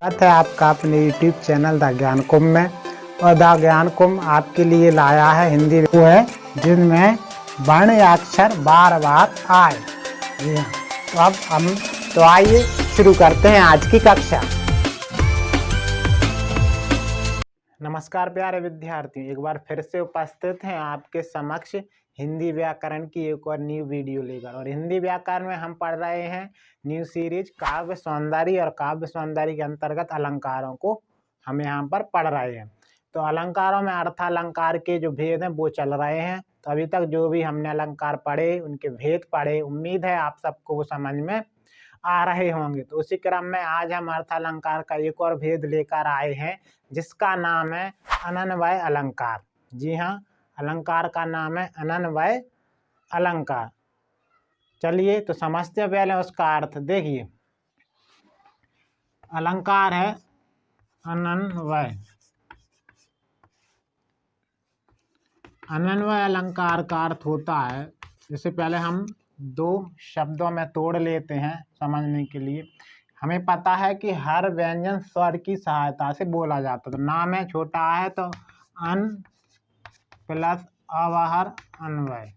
स्वागत है आपका अपने YouTube चैनल द ज्ञान कुंभ में। और द ज्ञान कुंभ आपके लिए लाया है हिंदी वो है जिनमें वर्ण या अक्षर बार बार आए। जी हाँ, तो अब हम आइए शुरू करते हैं आज की कक्षा। नमस्कार प्यारे विद्यार्थियों, एक बार फिर से उपस्थित हैं आपके समक्ष हिंदी व्याकरण की एक और न्यू वीडियो लेकर। और हिंदी व्याकरण में हम पढ़ रहे हैं न्यू सीरीज काव्य सौंदर्य, और काव्य सौंदर्य के अंतर्गत अलंकारों को हम यहाँ पर पढ़ रहे हैं। तो अलंकारों में अर्थालंकार के जो भेद हैं वो चल रहे हैं। तो अभी तक जो भी हमने अलंकार पढ़े उनके भेद पढ़े, उम्मीद है आप सबको वो समझ में आ रहे होंगे। तो उसी क्रम में आज हम अर्थालंकार का एक और भेद लेकर आए हैं जिसका नाम है अनन्वय अलंकार। जी हाँ, अलंकार का नाम है अनन्वय अलंकार। चलिए तो समझते हैं पहले उसका अर्थ। देखिए, अलंकार है अनन्वय। अनन्वय अलंकार का अर्थ होता है, इससे पहले हम दो शब्दों में तोड़ लेते हैं समझने के लिए। हमें पता है कि हर व्यंजन स्वर की सहायता से बोला जाता है। तो नाम है छोटा है तो अन प्लस अवहर अन्वय,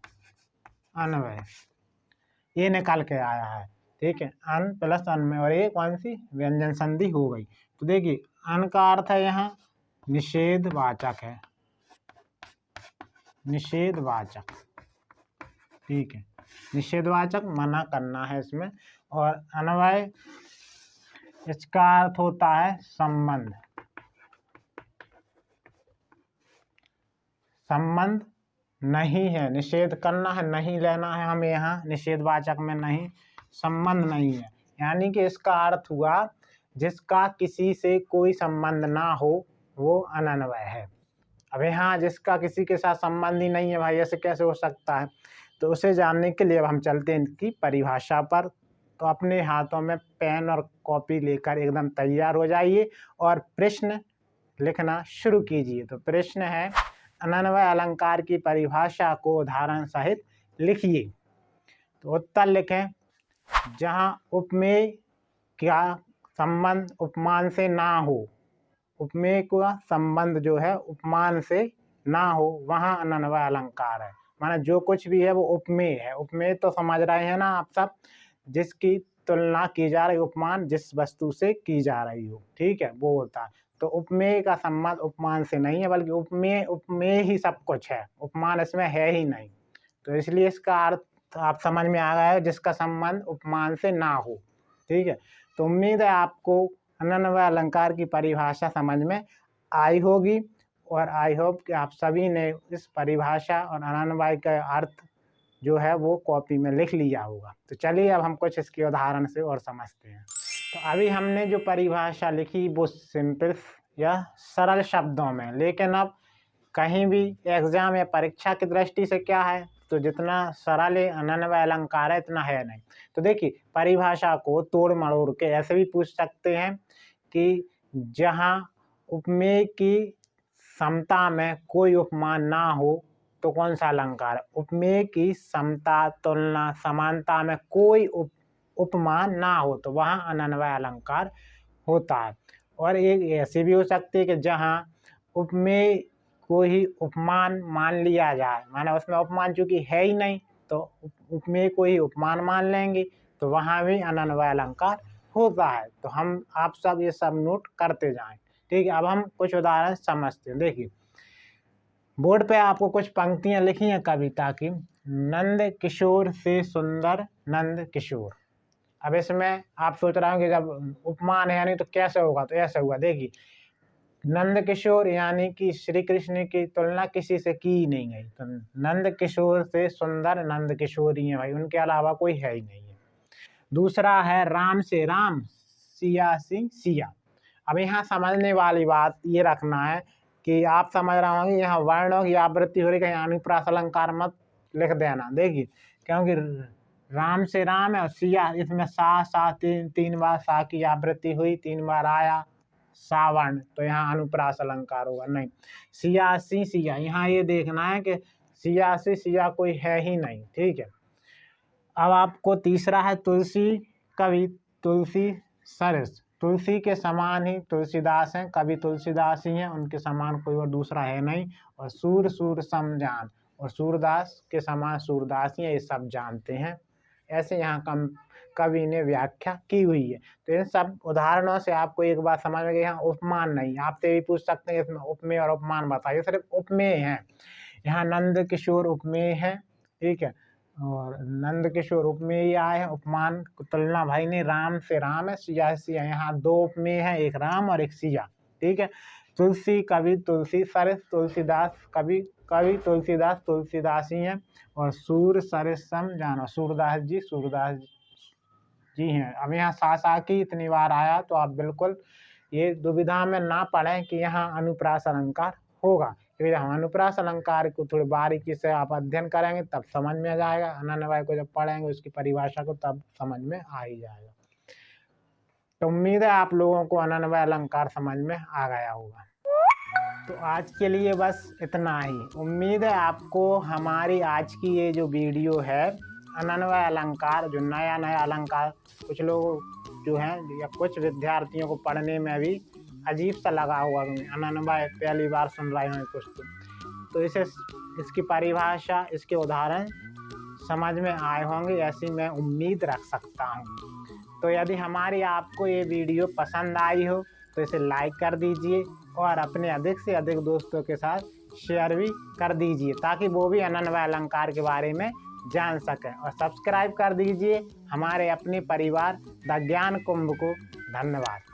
अन्वय ये निकल के आया है। ठीक है, अन प्लस अन्वय, और ये कौन सी व्यंजन संधि हो गई। तो देखिए, अन का अर्थ है यहाँ निषेधवाचक है, निषेधवाचक। ठीक है, निषेधवाचक मना करना है इसमें। और अन्वय इसका अर्थ होता है संबंध, संबंध नहीं है, निषेध करना है, नहीं लेना है हमें यहाँ निषेधवाचक में, नहीं संबंध नहीं है। यानी कि इसका अर्थ हुआ जिसका किसी से कोई संबंध ना हो वो अनन्वय है। अब यहाँ जिसका किसी के साथ संबंध ही नहीं है, भाई ऐसे कैसे हो सकता है। तो उसे जानने के लिए अब हम चलते हैं इनकी परिभाषा पर। तो अपने हाथों में पेन और कॉपी लेकर एकदम तैयार हो जाइए और प्रश्न लिखना शुरू कीजिए। तो प्रश्न है, अनन्वय अलंकार की परिभाषा को उदाहरण सहित लिखिए। तो उत्तर लिखें, जहाँ उपमेय का संबंध उपमान से ना हो, उपमेय का संबंध जो है उपमान से ना हो, वहाँ अनन्वय अलंकार है। माना जो कुछ भी है वो उपमेय है। उपमेय तो समझ रहे हैं ना आप सब, जिसकी तुलना की जा रही, उपमान जिस वस्तु से की जा रही हो, ठीक है, वो होता है। तो उपमेय का संबंध उपमान से नहीं है, बल्कि उपमेय उपमेय ही सब कुछ है, उपमान इसमें है ही नहीं। तो इसलिए इसका अर्थ आप समझ में आ गया है, जिसका संबंध उपमान से ना हो। ठीक है, तो उम्मीद है आपको अनन्वय अलंकार की परिभाषा समझ में आई होगी, और आई होप कि आप सभी ने इस परिभाषा और अनन्वय का अर्थ जो है वो कॉपी में लिख लिया होगा। तो चलिए अब हम कुछ इसके उदाहरण से और समझते हैं। तो अभी हमने जो परिभाषा लिखी वो सिंपल या सरल शब्दों में, लेकिन अब कहीं भी एग्जाम या परीक्षा की दृष्टि से क्या है, तो जितना सरल अनन्वय अलंकार है इतना है नहीं। तो देखिए, परिभाषा को तोड़ मरोड़ के ऐसे भी पूछ सकते हैं कि जहाँ उपमेय की समता में कोई उपमान ना हो तो कौन सा अलंकार है। उपमेय की समता, तुलना, समानता में कोई उपमान ना हो तो वहाँ अनन्वय अलंकार होता है। और एक ऐसी भी हो सकती है कि जहाँ उपमेय को ही उपमान मान लिया जाए, माना उसमें उपमान चूंकि है ही नहीं तो उपमेय को ही उपमान मान लेंगे, तो वहाँ भी अनन्वय अलंकार होता है। तो हम आप सब ये सब नोट करते जाएं। ठीक है, अब हम कुछ उदाहरण समझते हैं। देखिए, बोर्ड पे आपको कुछ पंक्तियां लिखी हैं कविता की। नंद किशोर से सुंदर नंद किशोर। अब इसमें आप सोच रहे हो कि जब उपमान है यानी तो कैसे होगा, तो ऐसे हुआ। देखिए, नंद किशोर यानी कि श्री कृष्ण की तुलना किसी से की नहीं गई, तो नंद किशोर से सुंदर नंद किशोर ही है भाई, उनके अलावा कोई है ही नहीं है। दूसरा है राम से राम, सिया से सिया। अब यहाँ समझने वाली बात ये रखना है कि आप समझ रहे होंगे यहाँ वर्णों की आवृत्ति हो रही है, यानी प्रास अलंकार मत लिख देना। देखिए, क्योंकि राम से राम है और सिया, इसमें सा तीन बार सा की आवृत्ति हुई, 3 बार आया सावर्ण, तो यहाँ अनुप्रास अलंकार होगा नहीं। सियासी सिया, यहाँ ये देखना है कि सियासी सिया कोई है ही नहीं। ठीक है, अब आपको तीसरा है तुलसी कवि तुलसी सरस। तुलसी के समान ही तुलसीदास हैं, कवि तुलसीदास ही हैं, उनके समान कोई और दूसरा है नहीं। और सूर सूर सम जान, और सूरदास के समान सूरदास ही है, ये सब जानते हैं। ऐसे यहाँ कवि ने व्याख्या की हुई है। तो इन सब उदाहरणों से आपको एक बात समझ में गई, यहाँ उपमान नहीं। आपसे भी पूछ सकते हैं इसमें उपमेय और उपमान बताइए, सिर्फ उपमेय है। यहाँ नंद किशोर उपमेय है, ठीक है, और नंद किशोर उपमेय आए हैं। उपमान को तुलना भाई ने राम से, राम है, सिया से सिया। यहाँ दो उपमेय है, एक राम और एक सिया, ठीक है। तुलसी कवि तुलसी, सरस तुलसीदास कवि तुलसीदास तुलसीदास ही हैं। और सूर सरस सम जानो, सूरदास जी हैं। अब यहाँ सा की इतनी बार आया तो आप बिल्कुल ये दुविधा में ना पढ़ें कि यहाँ अनुप्रास अलंकार होगा, क्योंकि हम अनुप्रास अलंकार को थोड़ी बारीकी से आप अध्ययन करेंगे तब समझ में आ जाएगा। अनन्वय को जब पढ़ेंगे उसकी परिभाषा को तब समझ में आ ही जाएगा। तो उम्मीद है आप लोगों को अनन्वय अलंकार समझ में आ गया होगा। तो आज के लिए बस इतना ही। उम्मीद है आपको हमारी आज की ये जो वीडियो है अनन्वय अलंकार, जो नया नया अलंकार कुछ लोग जो हैं या कुछ विद्यार्थियों को पढ़ने में भी अजीब सा लगा हुआ, अनन्वय पहली बार सुन रहे हैं कुछ तो इसकी परिभाषा, इसके उदाहरण समझ में आए होंगे, ऐसी मैं उम्मीद रख सकता हूँ। तो यदि हमारी आपको ये वीडियो पसंद आई हो तो इसे लाइक कर दीजिए और अपने अधिक से अधिक दोस्तों के साथ शेयर भी कर दीजिए, ताकि वो भी अनन्वय अलंकार के बारे में जान सकें। और सब्सक्राइब कर दीजिए हमारे अपने परिवार द ज्ञान कुंभ को। धन्यवाद।